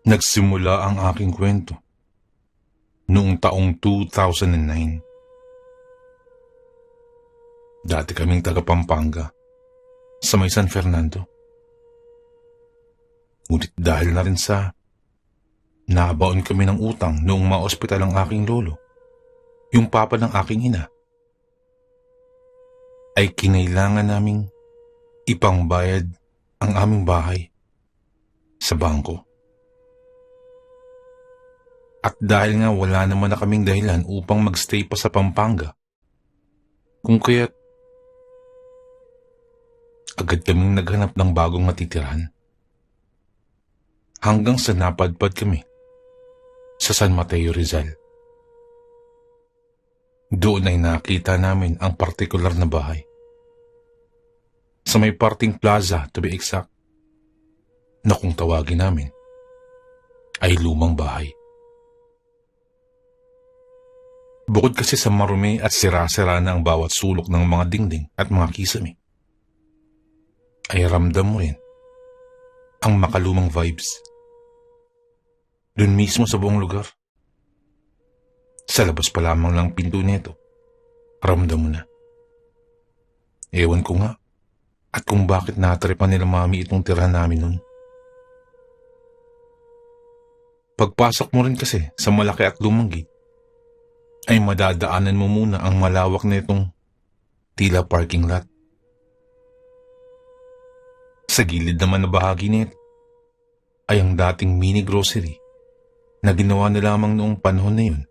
Nagsimula ang aking kwento noong taong 2009. Dati kaming taga Pampanga sa may San Fernando. Ngunit dahil na rin sa nabaon kami ng utang noong ma-ospital ang aking lolo, yung papa ng aking ina, ay kinailangan naming ipangbayad ang aming bahay sa bangko. At dahil nga wala naman na kaming dahilan upang magstay pa sa Pampanga, kung kaya't agad kaming naghanap ng bagong matitirahan. Hanggang sa napadpad kami sa San Mateo, Rizal. Doon ay nakita namin ang partikular na bahay. Sa may parting plaza, to be exact, na kung tawagin namin ay lumang bahay. Bukod kasi sa marumi at sira-sira na ang bawat sulok ng mga dingding at mga kisame, ay ramdam mo rin ang makalumang vibes. Doon mismo sa buong lugar. Sa labas pa lamang ng pinto nito, ramdam mo na. Ewan ko nga at kung bakit natripan nila mami itong tirahan namin nun. Pagpasok mo rin kasi sa malaki at lumang gate, ay madadaanan mo muna ang malawak na itong tila parking lot. Sa gilid naman na bahagi nito ay ang dating mini grocery na ginawa na lamang noong panahon na yun.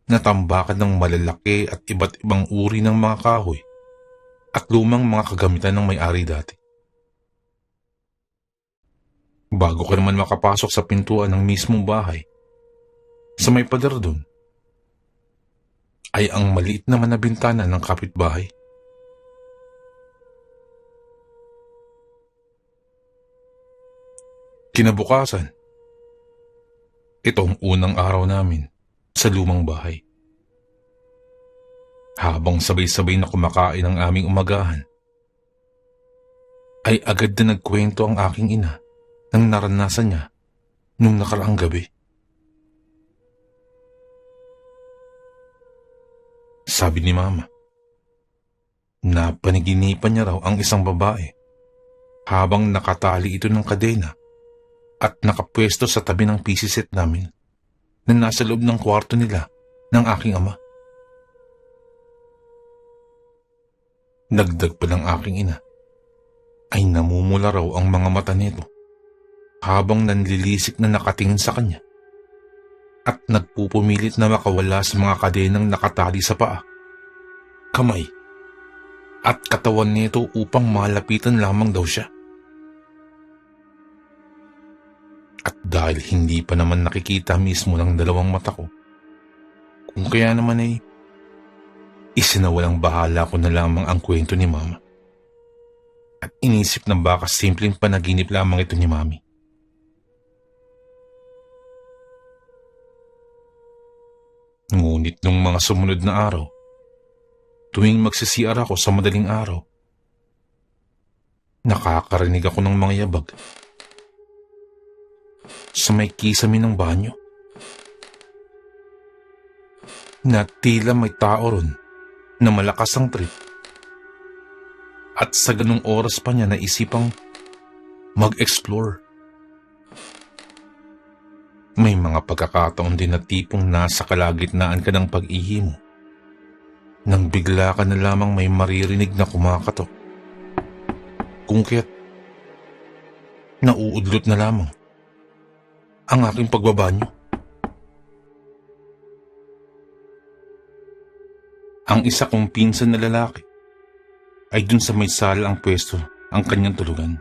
Natambakan ng malalaki at iba't ibang uri ng mga kahoy at lumang mga kagamitan ng may-ari dati. Bago ka naman makapasok sa pintuan ng mismong bahay, sa may pader doon, ay ang maliit naman na bintana ng kapitbahay. Kinabukasan, ito ang unang araw namin sa lumang bahay. Habang sabay-sabay na kumakain ang aming umagahan, ay agad na nagkwento ang aking ina ng naranasan niya nung nakaraang gabi. Sabi ni Mama, napanaginipan niya raw ang isang babae habang nakatali ito ng kadena at nakapwesto sa tabi ng PC set namin na nasa loob ng kwarto nila ng aking ama. Dagdag pa ng aking ina, ay namumula raw ang mga mata nito habang nanlilisik na nakatingin sa kanya at nagpupumilit na makawala sa mga kadenang nakatali sa paa, kamay, at katawan nito upang malapitan lamang daw siya. At dahil hindi pa naman nakikita mismo ng dalawang mata ko, kung kaya naman ay isinawalang bahala ko na lamang ang kwento ni Mama. At inisip na baka simpleng panaginip lamang ito ni Mami. Ngunit nung mga sumunod na araw, tuwing magsi-CR ako sa madaling araw, nakakarinig ako ng mga yabag sa may kisame ng banyo na tila may tao ron na malakas ang trip. At sa ganung oras pa niya naisipang mag-explore. May mga pagkakataon din na tipong nasa kalagitnaan ka ng pag-ihi mo nang bigla ka na lamang may maririnig na kumakatok. Kung kaya't nauudlot na lamang ang aking pagbabanyo. Ang isa kong pinsan na lalaki ay dun sa may sala ang pwesto ang kanyang tulugan.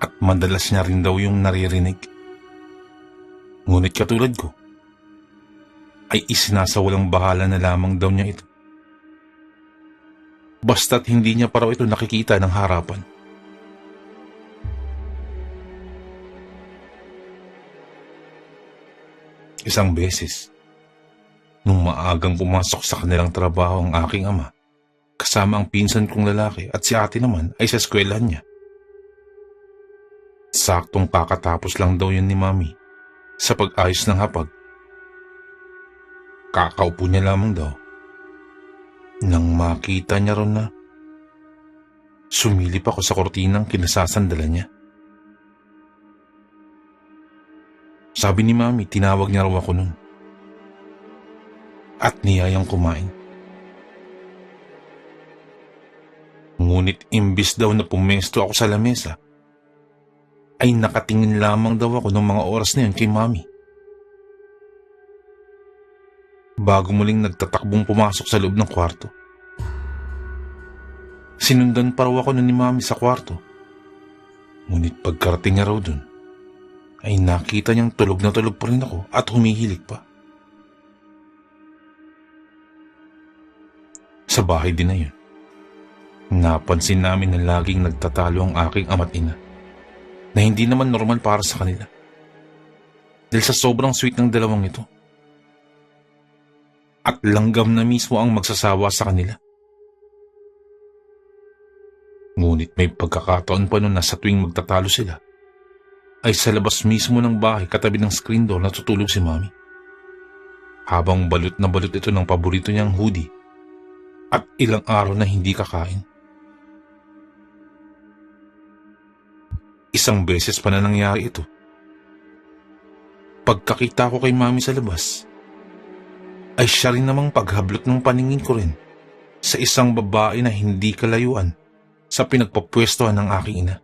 At madalas niya rin daw yung naririnig. Ngunit katulad ko, ay isinasawalang bahala na lamang daw niya ito. Basta't hindi niya pa raw ito nakikita ng harapan. Isang beses, nung maagang pumasok sa kanilang trabaho ang aking ama, kasama ang pinsan kong lalaki at si ate naman ay sa eskwelahan niya. saktong kakatapos lang daw yun ni Mami sa pag-ayos ng hapag. Kakaupo niya lamang daw nang makita niya ron na sumilip ako sa kortinang kinasasandalan niya. Sabi ni Mami, tinawag niya raw ako nun at niyayang kumain. Ngunit imbis daw na pumesto ako sa lamesa, ay nakatingin lamang daw ako ng mga oras na yun kay Mami. Bago muling nagtatakbong pumasok sa loob ng kwarto. Sinundan pa raw ako nun ni Mami sa kwarto. Ngunit pagkarating niya raw dun, ay nakita niyang tulog na tulog pa rin ako at humihilik pa. Sa bahay din na yun, napansin namin na laging nagtatalo ang aking ama't ina na hindi naman normal para sa kanila. Dahil sa sobrang sweet ng dalawang ito. At langgam na mismo ang magsasawa sa kanila. Ngunit may pagkakataon pa noon na sa tuwing magtatalo sila, ay sa labas mismo ng bahay katabi ng screen door natutulog si Mami. Habang balot na balot ito ng paborito niyang hoodie at ilang araw na hindi kakain. Isang beses pa na nangyari ito. Pagkakita ko kay Mami sa labas, ay siya rin namang paghablot ng paningin ko rin sa isang babae na hindi kalayuan sa pinagpapwestohan ng aking ina.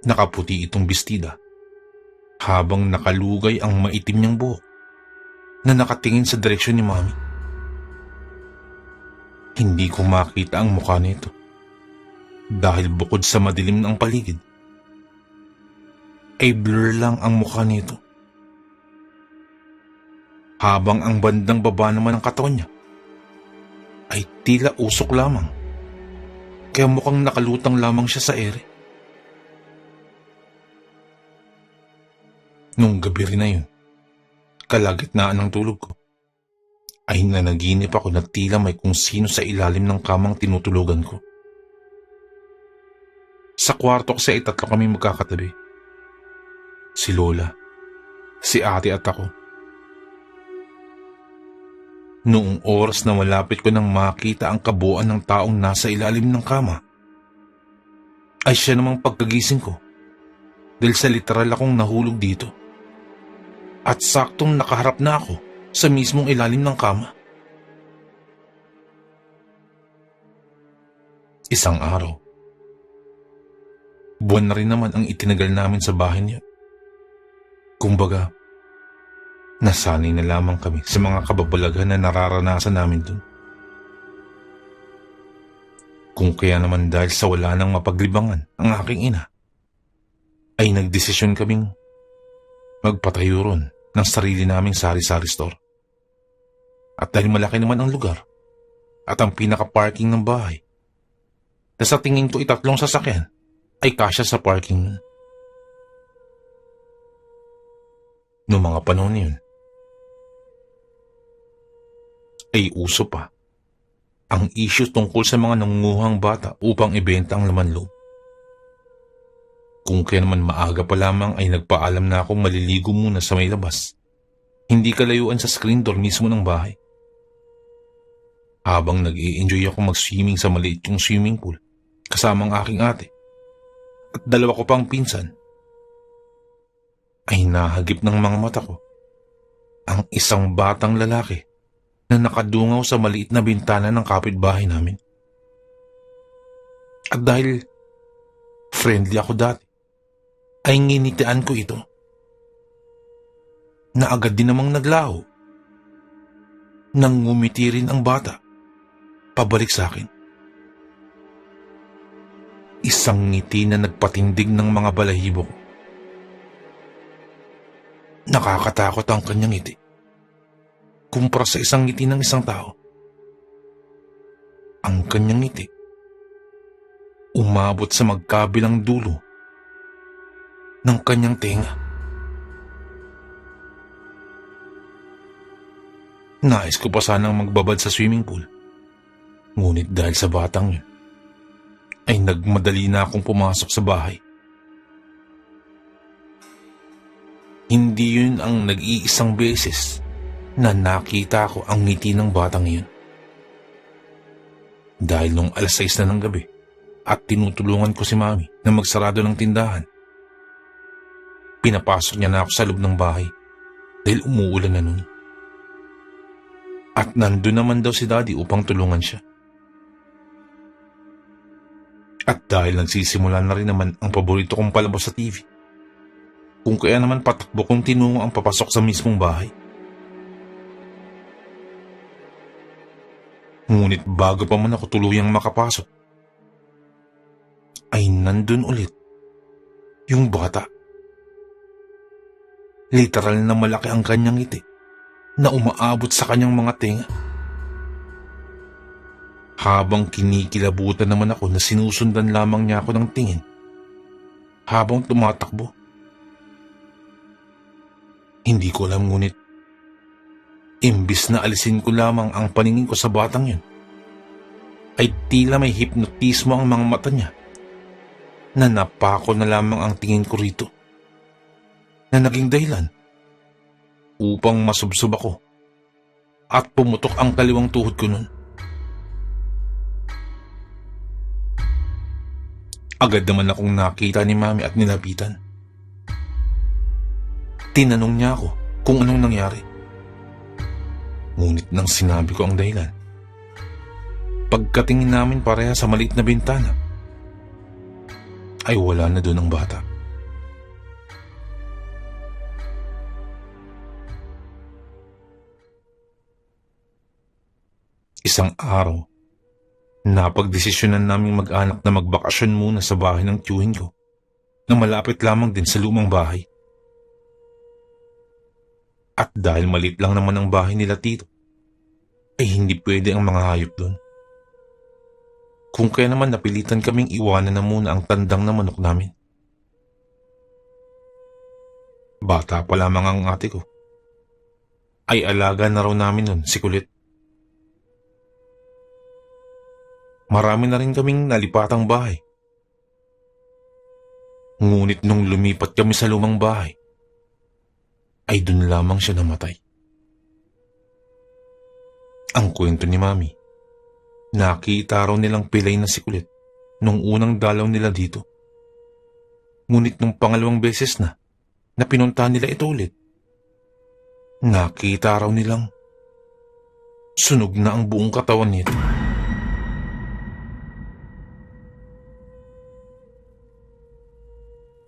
Nakaputi itong bestida habang nakalugay ang maitim niyang buhok na nakatingin sa direksyon ni Mami. Hindi ko makita ang mukha nito dahil bukod sa madilim ng paligid, ay blur lang ang mukha nito. Habang ang bandang baba naman ng katawan niya ay tila usok lamang, kaya mukhang nakalutang lamang siya sa ere. Nung gabi rin na yun, kalagitnaan ng tulog ko, ay nanaginip ako na tila may kung sino sa ilalim ng kamang tinutulugan ko. Sa kwarto kasi ay tatlo kami magkakatabi. Si Lola, si ate at ako. Noong oras na malapit ko nang makita ang kabuuan ng taong nasa ilalim ng kama, ay siya namang pagkagising ko dahil sa literal akong nahulog dito. At saktong nakaharap na ako sa mismong ilalim ng kama. Isang araw, buwan na rin naman ang itinagal namin sa bahay niya. Kumbaga, nasanay na lamang kami sa mga kababalaghan na nararanasan namin dun. Kung kaya naman dahil sa wala nang mapaglibangan ang aking ina, ay nagdesisyon kaming magpatayo ron ng sarili naming sari-sari store. At dahil malaki naman ang lugar at ang pinaka-parking ng bahay, na sa tingin ko itatlong sasakyan ay kasya sa parking nun. Noong mga panahon yun, ay uso pa ang issue tungkol sa mga nangunguhang bata upang ibenta ang laman loob. Kung kaya naman maaga pa lamang ay nagpaalam na akong maliligo muna sa may labas, hindi kalayuan sa screen door mismo ng bahay. Habang nag-i-enjoy ako mag-swimming sa maliit kong swimming pool kasama ang aking ate at dalawa ko pang pinsan, ay nahagip ng mga mata ko ang isang batang lalaki na nakadungaw sa maliit na bintana ng kapitbahay namin. At dahil friendly ako dati, ay nginitian ko ito na agad din namang naglaho nang ngumiti rin ang bata pabalik sa akin. Isang ngiti na nagpatindig ng mga balahibo ko. Nakakatakot ang kanyang ngiti kumpara sa isang ngiti ng isang tao. Ang kanyang ngiti umabot sa magkabilang dulo ng kanyang tenga. Nais ko pa sanang magbabad sa swimming pool, ngunit dahil sa batang yun, ay nagmadali na akong pumasok sa bahay. Hindi yun ang nag-iisang beses na nakita ko ang ngiti ng batang iyon. Dahil nung 6:00 na ng gabi at tinutulungan ko si Mami na magsarado ng tindahan, pinapasok niya na ako sa loob ng bahay dahil umuulan na nun. At nandun naman daw si Daddy upang tulungan siya. At dahil nagsisimula na rin naman ang paborito kong palabas sa TV, kung kaya naman patakbo kong tinungo ang papasok sa mismong bahay. Ngunit bago pa man ako tuluyang makapasok, ay nandun ulit yung bata. Literal na malaki ang kanyang ngiti na umaabot sa kanyang mga tenga. Habang kinikilabutan naman ako na sinusundan lamang niya ako ng tingin habang tumatakbo. Hindi ko alam, ngunit imbis na alisin ko lamang ang paningin ko sa batang yun, ay tila may hipnotismo ang mga mata niya na napako na lamang ang tingin ko rito, na naging dahilan upang masubsob ako at pumutok ang kaliwang tuhod ko nun. Agad naman akong nakita ni Mami at nilapitan. Tinanong niya ako kung anong nangyari. Ngunit nang sinabi ko ang dahilan, pagkatingin namin pareha sa maliit na bintana, ay wala na doon ang bata. Isang araw, napagdesisyonan naming mag-anak na magbakasyon muna sa bahay ng tiyuhin ko na malapit lamang din sa lumang bahay. At dahil maliit lang naman ang bahay nila tito, ay hindi pwede ang mga hayop doon. Kung kaya naman napilitan kaming iwanan na muna ang tandang na manok namin. Bata pa lamang ang ate ko, ay alaga na raw namin nun si Kulit. Marami na rin kaming nalipatang bahay. Ngunit nung lumipat kami sa lumang bahay, ay dun lamang siya namatay. Ang kwento ni Mami, nakita raw nilang pilay na si Kulit nung unang dalaw nila dito. Ngunit nung pangalawang beses na pinuntahan nila ito ulit, nakita raw nilang sunog na ang buong katawan nito.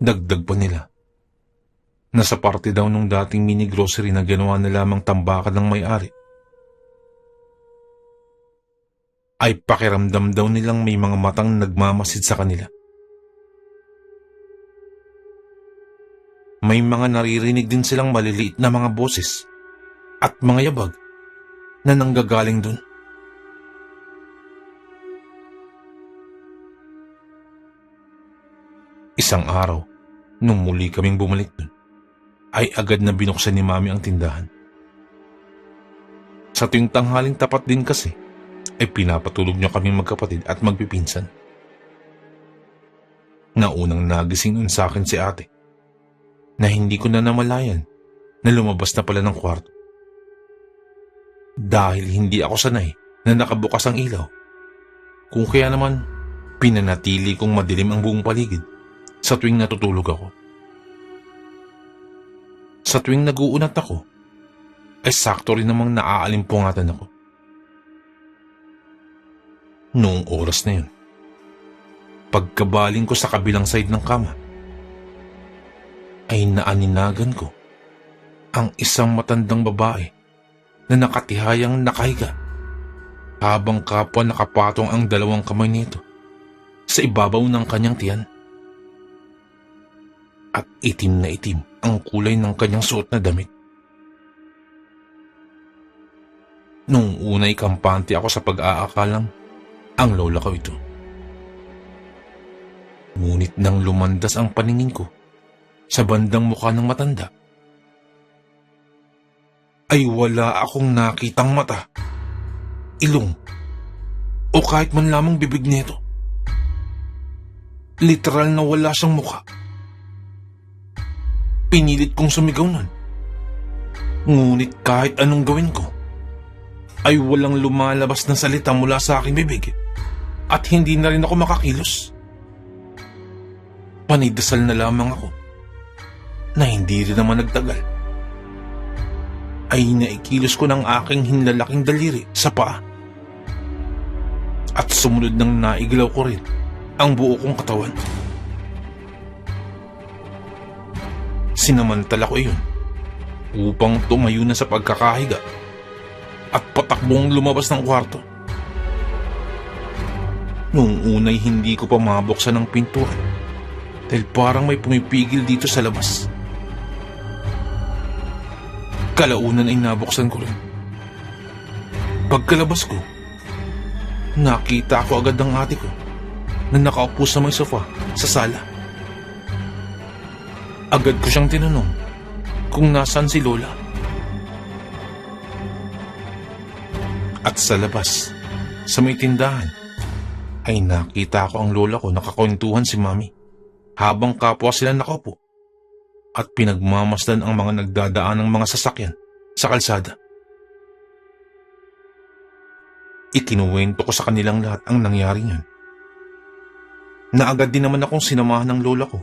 Dagdag pa nila, nasa parte daw nung dating mini grocery na ginawa na lamang tambakan ng may-ari, ay pakiramdam daw nilang may mga matang nagmamasid sa kanila. May mga naririnig din silang maliliit na mga boses at mga yabag na nanggagaling dun. Isang araw, nung muli kaming bumalik dun, ay agad na binuksan ni Mami ang tindahan. Sa tuwing tanghaling tapat din kasi, ay pinapatulog niya kaming magkapatid at magpipinsan. Naunang nagising nun sa akin si ate, na hindi ko na namalayan na lumabas na pala ng kwarto. Dahil hindi ako sanay na nakabukas ang ilaw, kung kaya naman pinanatili kong madilim ang buong paligid sa tuwing natutulog ako. Sa tuwing naguunat ako, ay sakto rin namang naaaalimpungatan ako. Noong oras na yun, pagkabaling ko sa kabilang side ng kama, ay naaninagan ko ang isang matandang babae na nakatihayang nakahiga habang kapwa nakapatong ang dalawang kamay nito sa ibabaw ng kanyang tiyan. At itim na itim ang kulay ng kanyang suot na damit. Nung una'y kampante ako sa pag-aakalang ang lola ko ito. Ngunit nang lumandas ang paningin ko sa bandang mukha ng matanda, ay wala akong nakitang mata, ilong, o kahit man lamang bibig nito. Literal na wala siyang mukha. Pinilit kong sumigaw nun. Ngunit kahit anong gawin ko, ay walang lumalabas na salita mula sa aking bibig at hindi na rin ako makakilos. Panidasal na lamang ako na hindi rin naman nagtagal ay naikilos ko ng aking hinlalaking daliri sa paa at sumunod nang naiglaw ko rin ang buo kong katawan. Sinamantala ko iyon upang tumayo na sa pagkakahiga at patakbong lumabas ng kwarto. Noong unay hindi ko pa mabuksan ang pintuan dahil parang may pumipigil dito sa labas. Kalaunan ay nabuksan ko rin. Pagkalabas ko, nakita ko agad ang ate ko na nakaupo sa may sofa sa sala. Agad ko siyang tinanong kung nasaan si Lola. At sa labas, sa may tindahan, ay nakita ko ang lola ko nakakwentuhan si Mami habang kapwa sila nakaupo at pinagmamasdan ang mga nagdadaan ng mga sasakyan sa kalsada. Ikinuwento ko sa kanilang lahat ang nangyari niyan. Na agad din naman akong sinamahan ng lola ko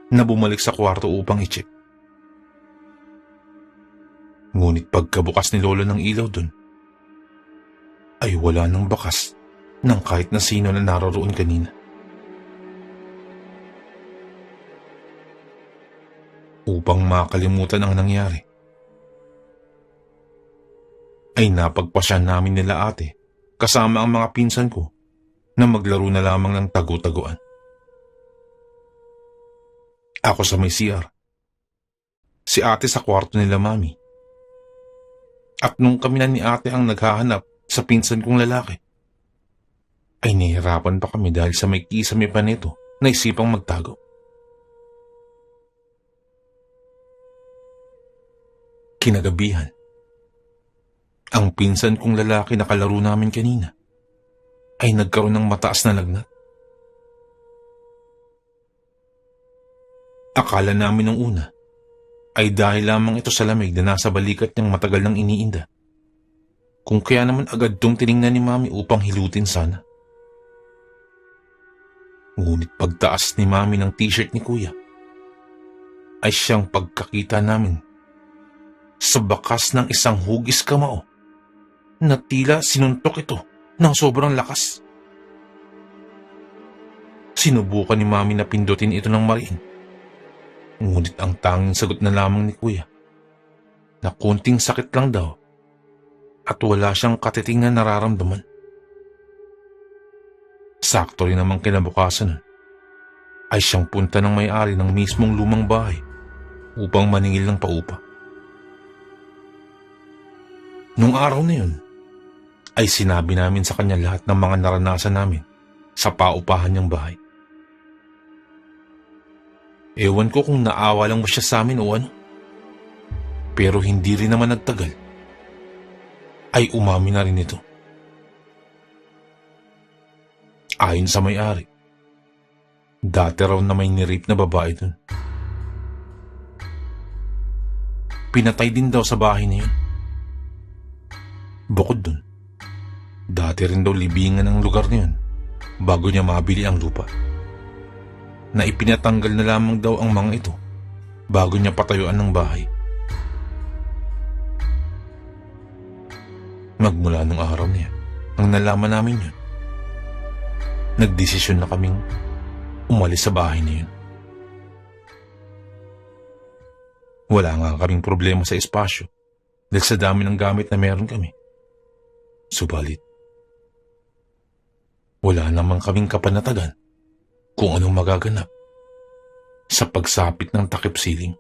na bumalik sa kwarto upang i-check. Ngunit pagkabukas ni lola ng ilaw dun, ay wala nang bakas ng kahit na sino na naroroon kanina. Upang makalimutan ang nangyari, ay napagpasya namin nila ate kasama ang mga pinsan ko na maglaro na lamang ng tagu-taguan. Ako sa may CR, si ate sa kwarto nila Mami. At nung kami na ni ate ang naghahanap sa pinsan kong lalaki, ay nahihirapan pa kami dahil sa may kisame pa nito na isipang magtago. Kinagabihan, ang pinsan kong lalaki na kalaro namin kanina ay nagkaroon ng mataas na lagnat. Akala namin nung una ay dahil lamang ito sa lamig na nasa balikat niyang matagal nang iniinda. Kung kaya naman agad itong tiningnan ni Mami upang hilutin sana. Ngunit pagtaas ni Mami ng t-shirt ni Kuya, ay siyang pagkakita namin sa bakas ng isang hugis kamao na tila sinuntok ito ng sobrang lakas. Sinubukan ni Mami na pindutin ito ng mariin. Ngunit ang tanging sagot na lamang ni Kuya na konting sakit lang daw at wala siyang katiting na nararamdaman. Sakto rin namang kinabukasan ay siyang punta ng may-ari ng mismong lumang bahay upang maningil ng paupa. Nung araw na yun, ay sinabi namin sa kanya lahat ng mga naranasan namin sa paupahan niyang bahay. Ewan ko kung naawa lang ba siya sa amin o ano. Pero hindi rin naman nagtagal, ay umamin na rin ito. Ayon sa may-ari, dati raw na may nirape na babae dun. Pinatay din daw sa bahay na yun. Bukod dun, dati rin daw libingan ang lugar na yun bago niya mabili ang lupa. Na ipinatanggal na lamang daw ang mga ito bago niya patayuan ng bahay. Magmula nung araw na yan, nang nalaman namin yun, nagdesisyon na kaming umalis sa bahay na yun. Wala nga kaming problema sa espasyo dahil sa dami ng gamit na meron kami. Subalit, wala namang kaming kapanatagan kung anong magaganap sa pagsapit ng takip siling.